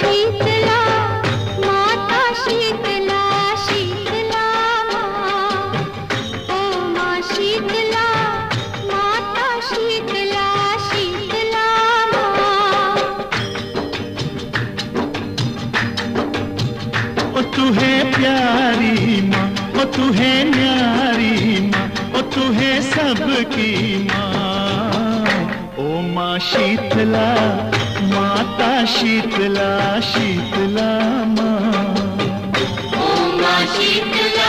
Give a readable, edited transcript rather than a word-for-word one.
शीतला माता शीतला शीतला माँ ओ माँ शीतला माता शीतला शीतला माँ। ओ तू है प्यारी माँ, ओ तू है न्यारी माँ, ओ तू है सबकी माँ। ओ माँ शीतला माता शीतला शीतला माँ। ओ माँ शीतला